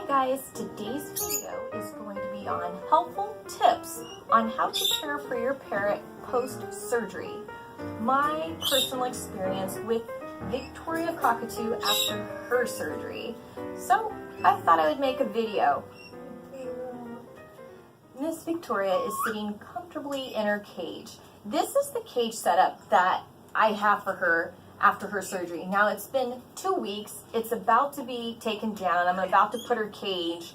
guys, today's video is going to be on helpful tips on how to care for your parrot post-surgery. My personal experience with Victoria Cockatoo after her surgery. So I thought I would make a video. Miss Victoria is sitting comfortably in her cage. This is the cage setup that I have for her after her surgery. Now it's been 2 weeks. It's about to be taken down. I'm about to put her cage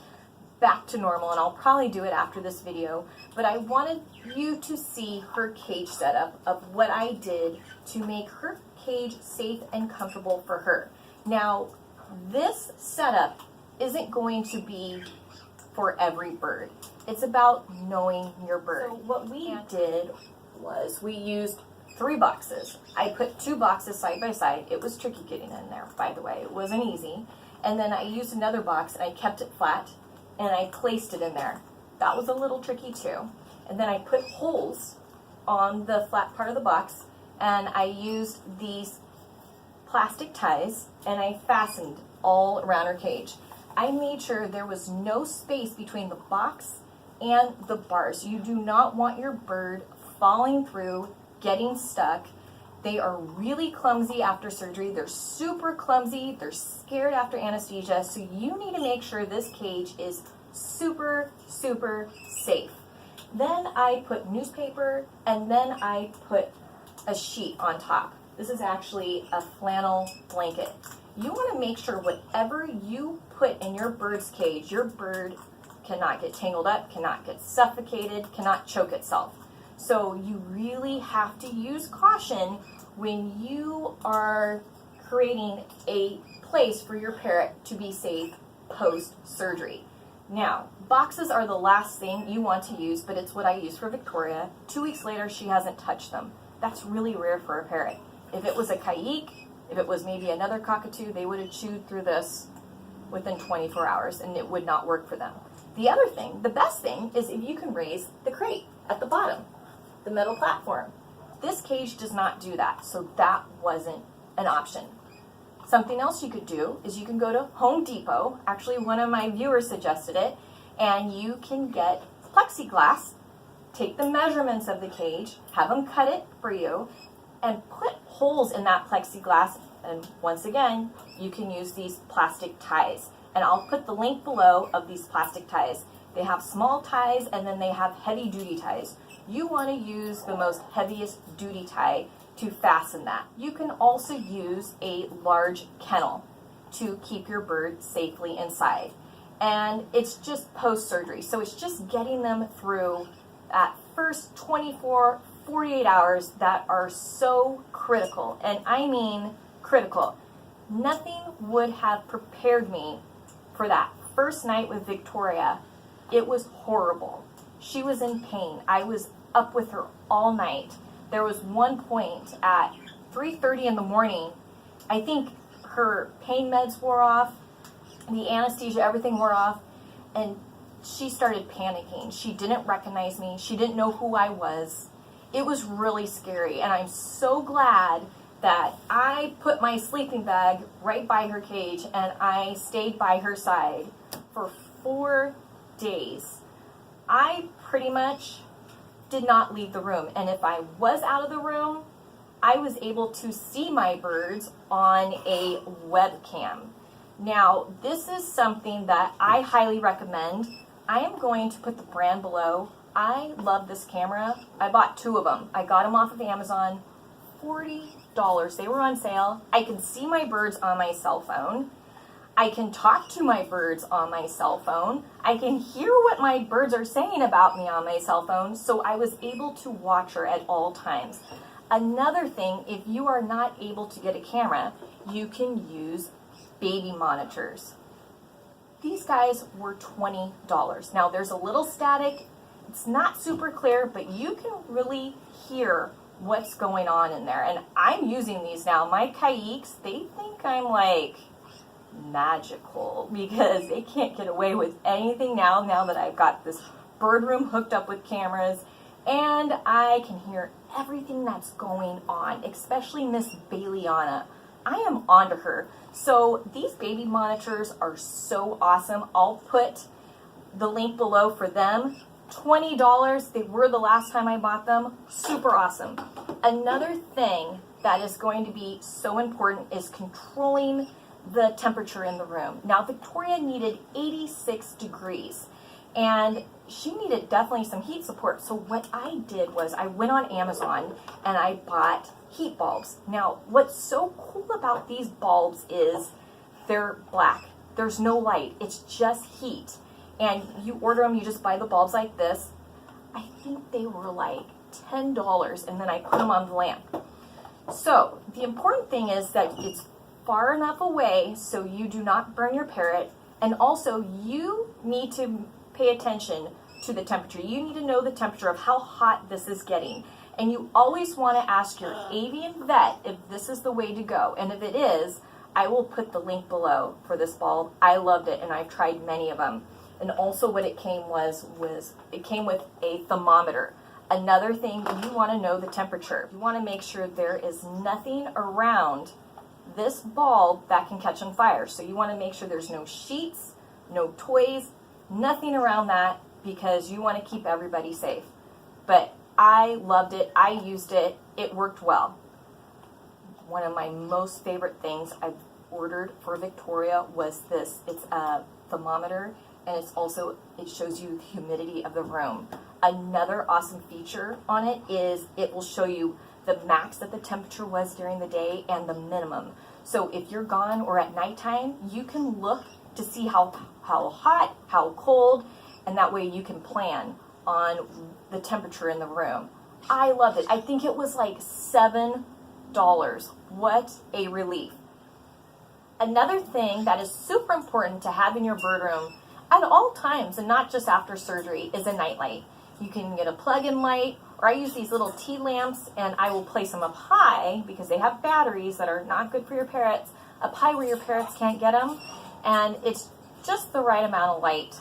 back to normal, and I'll probably do it after this video. But I wanted you to see her cage setup of what I did to make her cage safe and comfortable for her. Now, this setup isn't going to be for every bird. It's about knowing your bird. So what we did was we used 3 boxes. I put 2 boxes side by side. It was tricky getting in there, by the way. It wasn't easy. And then I used another box and I kept it flat and I placed it in there. That was a little tricky too. And then I put holes on the flat part of the box and I used these plastic ties and I fastened all around her cage. I made sure there was no space between the box and the bars. You do not want your bird falling through, getting stuck. They are really clumsy after surgery. They're super clumsy. They're scared after anesthesia. So you need to make sure this cage is super, super safe. Then I put newspaper and then I put a sheet on top. This is actually a flannel blanket. You want to make sure whatever you put in your bird's cage, your bird cannot get tangled up, cannot get suffocated, cannot choke itself. So you really have to use caution when you are creating a place for your parrot to be safe post-surgery. Now, boxes are the last thing you want to use, but it's what I use for Victoria. 2 weeks later, she hasn't touched them. That's really rare for a parrot. If it was a kayik, if it was maybe another cockatoo, they would have chewed through this within 24 hours and it would not work for them. The other thing, the best thing, is if you can raise the crate at the bottom, the metal platform. This cage does not do that, so that wasn't an option. Something else you could do is you can go to Home Depot. Actually, one of my viewers suggested it, and you can get plexiglass, take the measurements of the cage, have them cut it for you, and put holes in that plexiglass. And once again, you can use these plastic ties. And I'll put the link below of these plastic ties. They have small ties and then they have heavy duty ties. You want to use the most heaviest duty tie to fasten that. You can also use a large kennel to keep your bird safely inside. And it's just post-surgery, so it's just getting them through that first 24, 48 hours that are so critical. And I mean critical. Nothing would have prepared me for that first night with Victoria. It was horrible. She was in pain. I was up with her all night. There was one point at 3:30 in the morning, I think her pain meds wore off, the anesthesia, everything wore off, and she started panicking. She didn't recognize me. She didn't know who I was. It was really scary, and I'm so glad that I put my sleeping bag right by her cage and I stayed by her side for 4 days. I pretty much did not leave the room, and if I was out of the room, I was able to see my birds on a webcam. Now, this is something that I highly recommend. I am going to put the brand below. I love this camera. I bought 2 of them. I got them off of Amazon, $40. They were on sale. I can see my birds on my cell phone. I can talk to my birds on my cell phone. I can hear what my birds are saying about me on my cell phone, so I was able to watch her at all times. Another thing, if you are not able to get a camera, you can use baby monitors. These guys were $20. Now there's a little static. It's not super clear, but you can really hear what's going on in there. And I'm using these now. My kayaks, they think I'm like magical because they can't get away with anything now that I've got this bird room hooked up with cameras and I can hear everything that's going on, especially Miss Baileyana. I am onto her. So these baby monitors are so awesome. I'll put the link below for them. $20, they were the last time I bought them. Super awesome. Another thing that is going to be so important is controlling the temperature in the room. Now, Victoria needed 86 degrees, and she needed definitely some heat support. So what I did was I went on Amazon and I bought heat bulbs. Now, what's so cool about these bulbs is they're black. There's no light. It's just heat. And you order them, you just buy the bulbs like this. I think they were like $10, and then I put them on the lamp. So the important thing is that it's far enough away so you do not burn your parrot, and also you need to pay attention to the temperature. You need to know the temperature of how hot this is getting. And you always want to ask your avian vet if this is the way to go. And if it is, I will put the link below for this bulb. I loved it, and I've tried many of them. And also what it came was it came with a thermometer. Another thing, you want to know the temperature. You want to make sure there is nothing around this bulb that can catch on fire. So you want to make sure there's no sheets, no toys, nothing around that, because you want to keep everybody safe. But I loved it. I used it. It worked well. One of my most favorite things I've ordered for Victoria was this. It's a thermometer, and it shows you the humidity of the room. Another awesome feature on it is it will show you the max that the temperature was during the day and the minimum. So if you're gone or at nighttime, you can look to see how hot, how cold, and that way you can plan on the temperature in the room. I loved it. I think it was like $7. What a relief. Another thing that is super important to have in your bird room at all times, and not just after surgery, is a nightlight. You can get a plug-in light, or I use these little tea lamps, and I will place them up high because they have batteries that are not good for your parrots, up high where your parrots can't get them, and it's just the right amount of light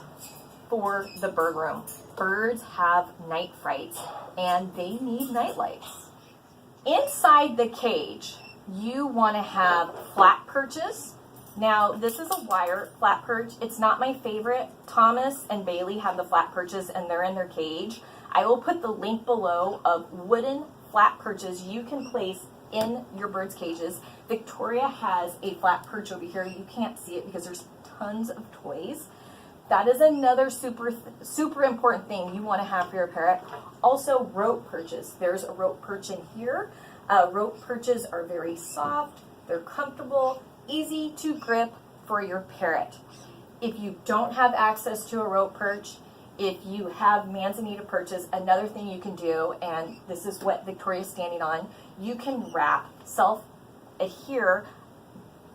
for the bird room. Birds have night frights, and they need night lights. Inside the cage, you want to have flat perches. Now, this is a wire flat perch. It's not my favorite. Thomas and Bailey have the flat perches, and they're in their cage. I will put the link below of wooden flat perches you can place in your birds' cages. Victoria has a flat perch over here. You can't see it because there's tons of toys. That is another super important thing you want to have for your parrot. Also, rope perches. There's a rope perch in here. Rope perches are very soft. They're comfortable, easy to grip for your parrot. If you don't have access to a rope perch, if you have manzanita perches, another thing you can do, and this is what Victoria's standing on, you can wrap self-adhere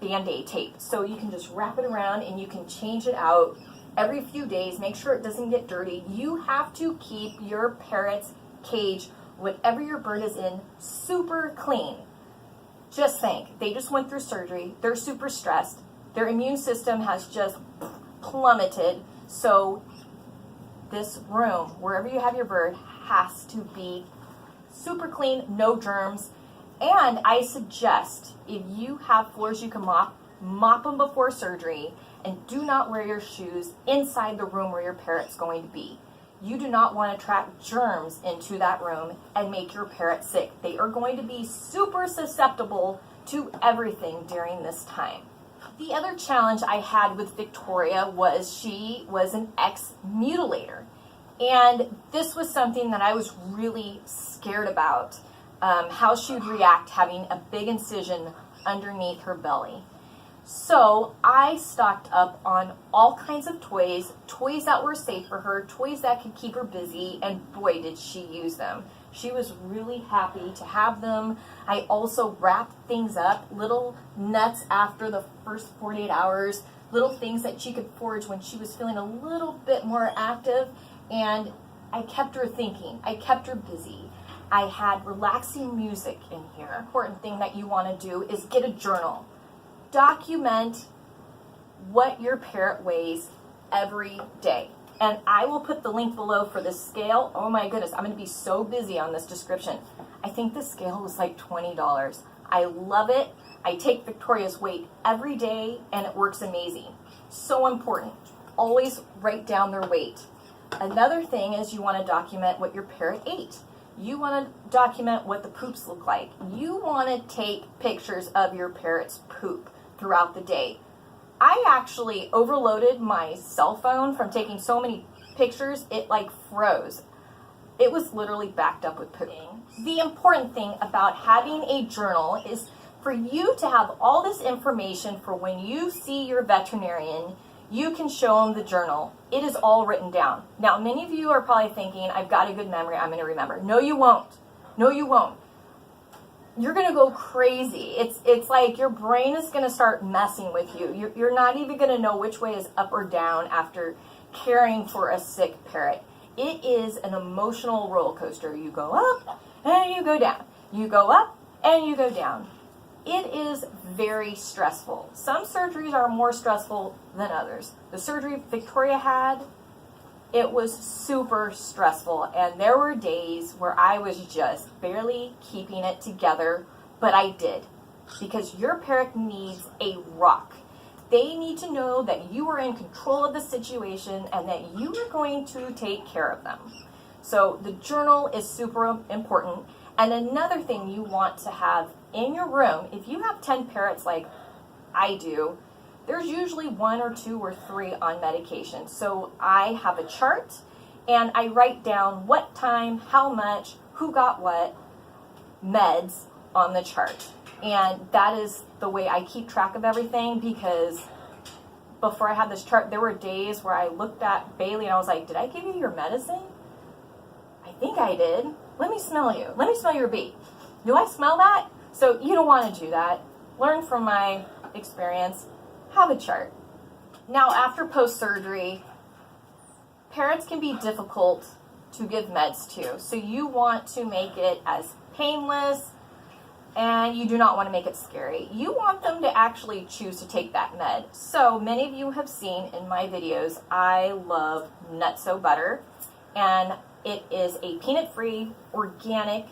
Band-Aid tape. So you can just wrap it around and you can change it out every few days. Make sure it doesn't get dirty. You have to keep your parrot's cage, whatever your bird is in, super clean. Just think, they just went through surgery. They're super stressed. Their immune system has just plummeted. So this room, wherever you have your bird, has to be super clean, no germs. And I suggest if you have floors you can mop them before surgery, and do not wear your shoes inside the room where your parrot's going to be. You do not want to trap germs into that room and make your parrot sick. They are going to be super susceptible to everything during this time. The other challenge I had with Victoria was she was an ex-mutilator. And this was something that I was really scared about, how she would react having a big incision underneath her belly. So I stocked up on all kinds of toys that were safe for her, toys that could keep her busy, and boy, did she use them. She was really happy to have them. I also wrapped things up, little nuts after the first 48 hours, little things that she could forage when she was feeling a little bit more active, and I kept her thinking. I kept her busy. I had relaxing music in here. Important thing that you want to do is get a journal. Document what your parrot weighs every day. And I will put the link below for the scale. Oh my goodness, I'm going to be so busy on this description. I think the scale was like $20. I love it. I take Victoria's weight every day and it works amazing. So important. Always write down their weight. Another thing is you want to document what your parrot ate. You want to document what the poops look like. You want to take pictures of your parrot's poop throughout the day. I actually overloaded my cell phone from taking so many pictures, it like froze. It was literally backed up with poop. The important thing about having a journal is for you to have all this information for when you see your veterinarian, you can show them the journal. It is all written down. Now, many of you are probably thinking, I've got a good memory, I'm going to remember. No, you won't. No, you won't. You're going to go crazy. It's like your brain is going to start messing with you. You're not even going to know which way is up or down after caring for a sick parrot. It is an emotional roller coaster. You go up and you go down. You go up and you go down. It is very stressful. Some surgeries are more stressful than others. The surgery Victoria had, it was super stressful, and there were days where I was just barely keeping it together, but I did, because your parrot needs a rock. They need to know that you are in control of the situation and that you are going to take care of them. So the journal is super important. And another thing you want to have in your room, if you have 10 parrots like I do, there's usually 1 or 2 or 3 on medication. So I have a chart and I write down what time, how much, who got what meds on the chart. And that is the way I keep track of everything, because before I had this chart, there were days where I looked at Bailey and I was like, did I give you your medicine? I think I did. Let me smell you. Let me smell your beak. Do I smell that? So you don't want to do that. Learn from my experience. Have a chart. Now, after post-surgery, parrots can be difficult to give meds to. So you want to make it as painless, and you do not want to make it scary. You want them to actually choose to take that med. So many of you have seen in my videos, I love Nutso butter, and it is a peanut-free, organic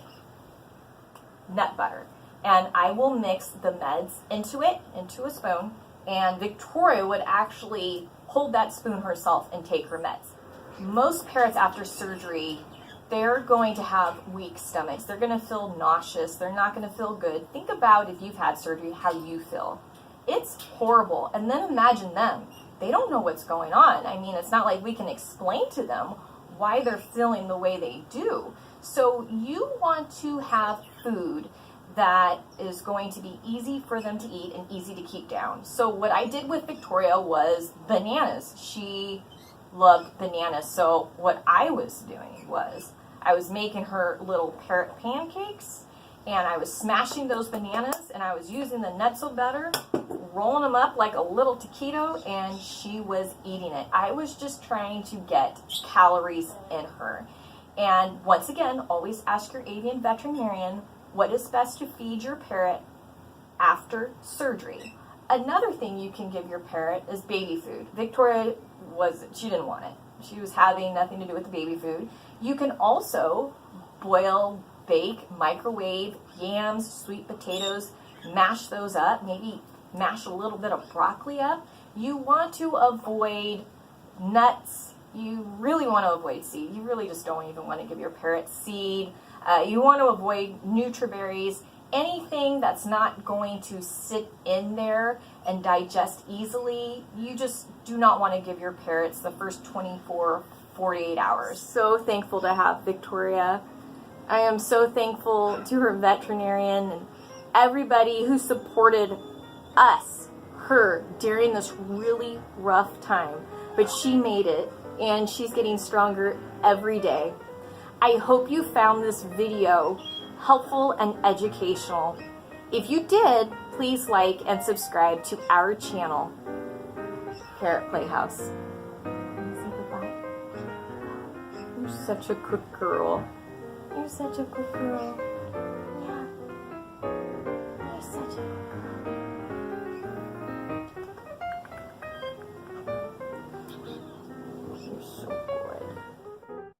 nut butter. And I will mix the meds into it, into a spoon, and Victoria would actually hold that spoon herself and take her meds. Most parrots after surgery, they're going to have weak stomachs. They're going to feel nauseous. They're not going to feel good. Think about if you've had surgery, how you feel. It's horrible. And then imagine them. They don't know what's going on. I mean, it's not like we can explain to them why they're feeling the way they do. So you want to have food that is going to be easy for them to eat and easy to keep down. So what I did with Victoria was bananas. She loved bananas. So what I was doing was I was making her little parrot pancakes, and I was smashing those bananas, and I was using the Nutso butter, rolling them up like a little taquito, and she was eating it. I was just trying to get calories in her. And once again, always ask your avian veterinarian what is best to feed your parrot after surgery. Another thing you can give your parrot is baby food. Victoria she didn't want it. She was having nothing to do with the baby food. You can also boil, bake, microwave yams, sweet potatoes, mash those up, maybe mash a little bit of broccoli up. You want to avoid nuts. You really want to avoid seed. You really just don't even want to give your parrot seed. You want to avoid nutriberries. Anything that's not going to sit in there and digest easily, you just do not want to give your parrots the first 24, 48 hours. So thankful to have Victoria. I am so thankful to her veterinarian and everybody who supported us, her, during this really rough time. But she made it, and she's getting stronger every day. I hope you found this video helpful and educational. If you did, please like and subscribe to our channel here at Playhouse. Say goodbye. You're such a good girl. You're such a good girl.